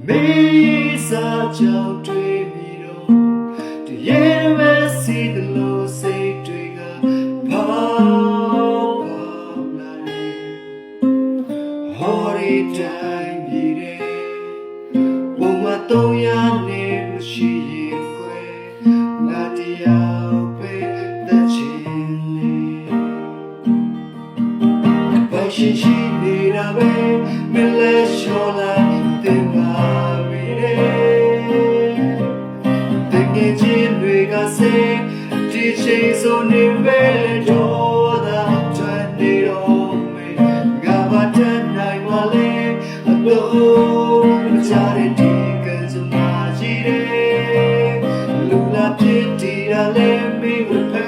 没撒娇对你咯，这夜晚是的路谁对个跑来，好的在你的，我们都要你不是因为那的要被的情里，把心心里的悲没来说来。ဒီချိန်ဆိုနေပဲတော့သာတွင်နေတော့မေငါဘာတတ်နိုင်မလဲအတော့မချတဲ့ဒီကံစမာရှိတယ်လူလာဖြစ်တည်တာလဲမေဝဖဲ